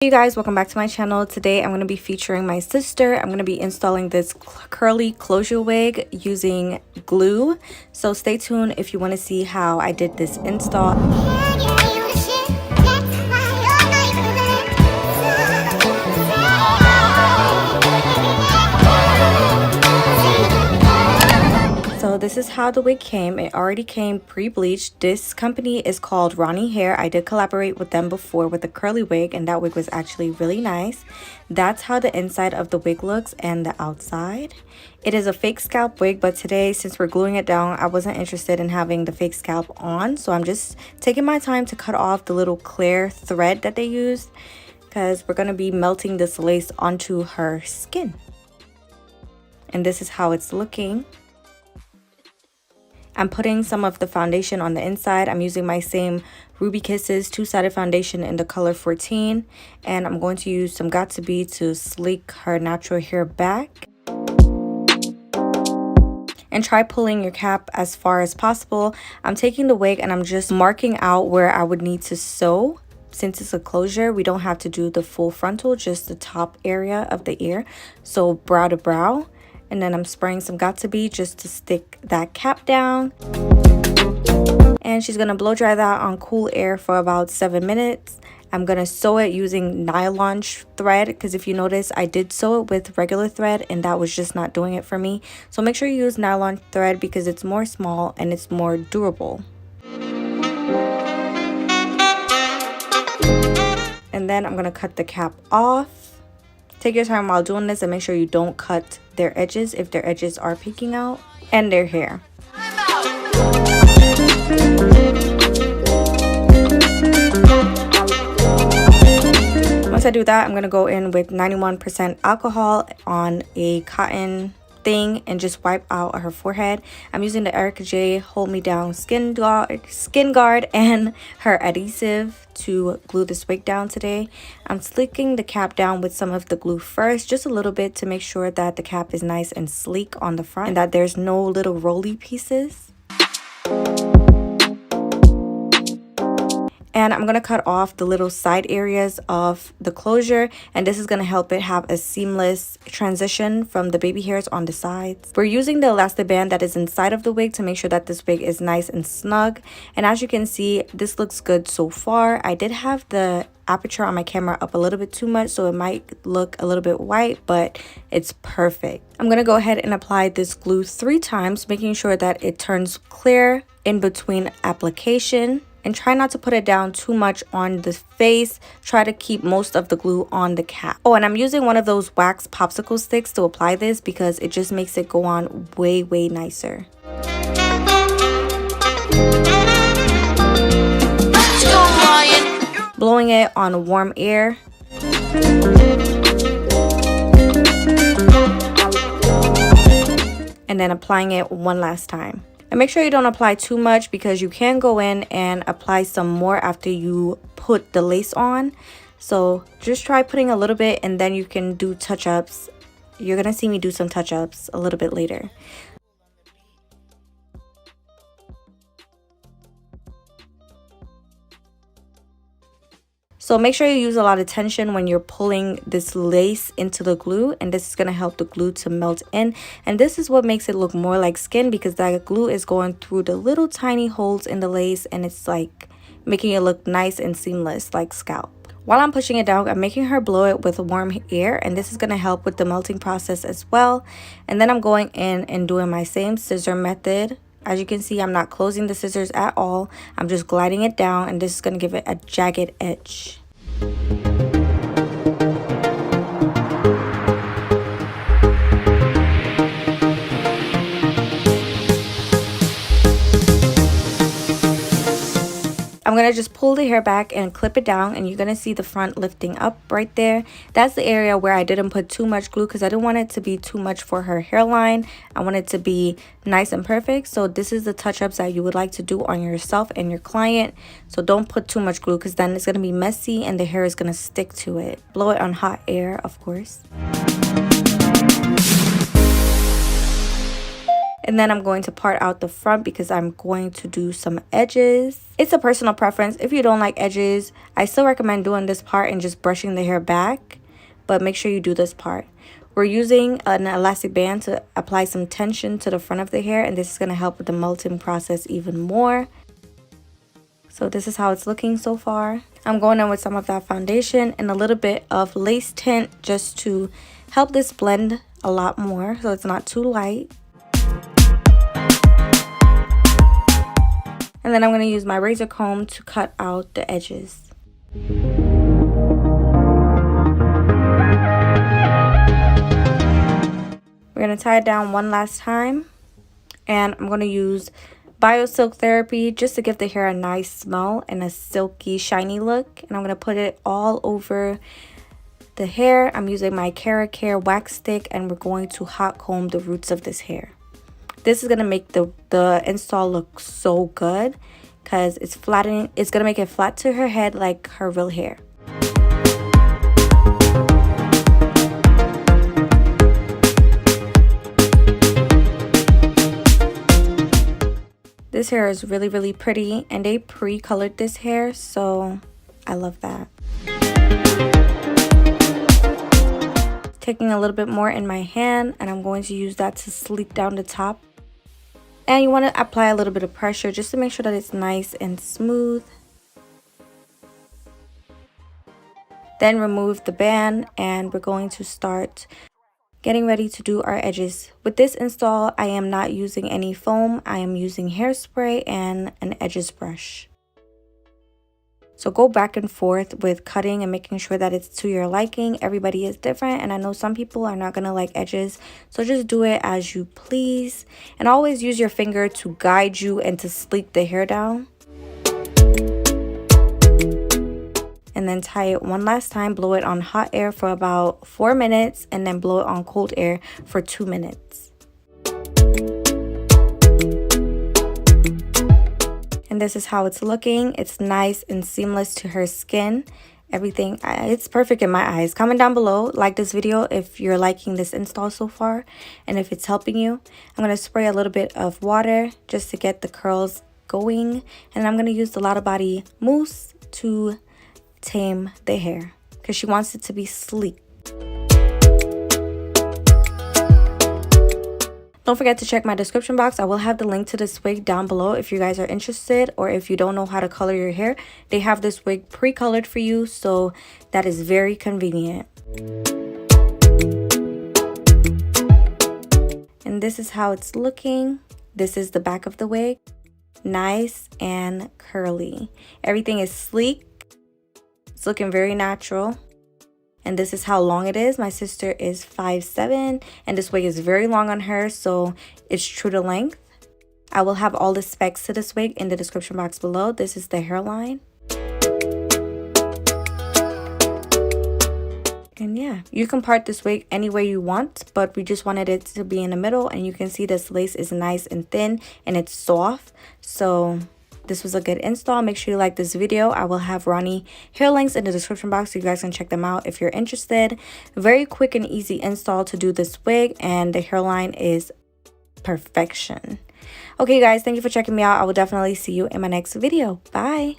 Hey guys, welcome back to my channel. Today I'm going to be featuring my sister. I'm going to be installing this curly closure wig using glue. So stay tuned if you want to see how I did this install. So this is how the wig came. It already came pre-bleached. This company is called Ronnie hair. I did collaborate with them before with a curly wig, and that wig was actually really nice. That's how the inside of the wig looks and the outside. It is a fake scalp wig, but today, since we're gluing it down, I wasn't interested in having the fake scalp on, so I'm just taking my time to cut off the little clear thread that they used, because we're going to be melting this lace onto her skin. And this is how it's looking. I'm putting some of the foundation on the inside. I'm using my same Ruby Kisses two-sided foundation in the color 14. And I'm going to use some Got2b to sleek her natural hair back. And try pulling your cap as far as possible. I'm taking the wig and I'm just marking out where I would need to sew. Since it's a closure, we don't have to do the full frontal, just the top area of the ear. So brow to brow. And then I'm spraying some Got2b just to stick that cap down. And she's going to blow dry that on cool air for about 7 minutes. I'm going to sew it using nylon thread, because if you notice, I did sew it with regular thread and that was just not doing it for me. So make sure you use nylon thread because it's more small and it's more durable. And then I'm going to cut the cap off. Take your time while doing this and make sure you don't cut their edges if their edges are peeking out, and their hair. Once I do that, I'm going to go in with 91% alcohol on a cotton thing and just wipe out her forehead. I'm using the Erica J Hold Me Down skin guard and her adhesive to glue this wig down today. I'm slicking the cap down with some of the glue first, just a little bit, to make sure that the cap is nice and sleek on the front and that there's no little rolly pieces. And I'm going to cut off the little side areas of the closure, and this is going to help it have a seamless transition from the baby hairs on the sides. We're using the elastic band that is inside of the wig to make sure that this wig is nice and snug. And as you can see, this looks good so far. I did have the aperture on my camera up a little bit too much, so it might look a little bit white, but it's perfect. I'm going to go ahead and apply this glue 3 times, making sure that it turns clear in between application. And try not to put it down too much on the face. Try to keep most of the glue on the cap. Oh, and I'm using one of those wax popsicle sticks to apply this because it just makes it go on way nicer. Blowing it on warm air. And then applying it one last time. And make sure you don't apply too much because you can go in and apply some more after you put the lace on. So just try putting a little bit and then you can do touch-ups. You're going to see me do some touch-ups a little bit later. So make sure you use a lot of tension when you're pulling this lace into the glue, and this is going to help the glue to melt in. And this is what makes it look more like skin, because that glue is going through the little tiny holes in the lace and it's like making it look nice and seamless like scalp. While I'm pushing it down, I'm making her blow it with warm air, and this is going to help with the melting process as well. And then I'm going in and doing my same scissor method. As you can see, I'm not closing the scissors at all. I'm just gliding it down, and this is going to give it a jagged edge. I'm going to just pull the hair back and clip it down, and you're going to see the front lifting up right there. That's the area where I didn't put too much glue because I didn't want it to be too much for her hairline. I want it to be nice and perfect. So this is the touch-ups that you would like to do on yourself and your client. So don't put too much glue because then it's going to be messy and the hair is going to stick to it. Blow it on hot air, of course. And then I'm going to part out the front because I'm going to do some edges. It's a personal preference. If you don't like edges, I still recommend doing this part and just brushing the hair back. But make sure you do this part. We're using an elastic band to apply some tension to the front of the hair. And this is going to help with the melting process even more. So this is how it's looking so far. I'm going in with some of that foundation and a little bit of lace tint just to help this blend a lot more so it's not too light. And then I'm going to use my razor comb to cut out the edges. We're going to tie it down one last time. And I'm going to use Biosilk Therapy just to give the hair a nice smell and a silky, shiny look. And I'm going to put it all over the hair. I'm using my Cara Care wax stick and we're going to hot comb the roots of this hair. This is going to make the install look so good because it's flattening. It's going to make it flat to her head like her real hair. This hair is really, really pretty and they pre-colored this hair, so I love that. Taking a little bit more in my hand and I'm going to use that to sleek down the top. And you want to apply a little bit of pressure just to make sure that it's nice and smooth. Then remove the band and we're going to start getting ready to do our edges. With this install, I am not using any foam. I am using hairspray and an edges brush. So go back and forth with cutting and making sure that it's to your liking. Everybody is different and I know some people are not going to like edges. So just do it as you please. And always use your finger to guide you and to sleek the hair down. And then tie it one last time. Blow it on hot air for about 4 minutes and then blow it on cold air for 2 minutes. And this is how it's looking. It's nice and seamless to her skin. Everything, it's perfect in my eyes. Comment down below, like this video if you're liking this install so far and if it's helping you. I'm going to spray a little bit of water just to get the curls going. And I'm going to use the Lotta Body mousse to tame the hair because she wants it to be sleek. Don't forget to check my description box. I will have the link to this wig down below if you guys are interested, or if you don't know how to color your hair, they have this wig pre-colored for you, so that is very convenient. And this is how it's looking. This is the back of the wig. Nice and curly. Everything is sleek. It's looking very natural. And this is how long it is. My sister is 5'7", and this wig is very long on her, so it's true to length. I will have all the specs to this wig in the description box below. This is the hairline. And yeah, you can part this wig any way you want, but we just wanted it to be in the middle. And you can see this lace is nice and thin and it's soft. So this was a good install. Make sure you like this video. I will have Ronnie hair links in the description box so you guys can check them out if you're interested. Very quick and easy install to do this wig, and the hairline is perfection. Okay guys, thank you for checking me out. I will definitely see you in my next video. Bye.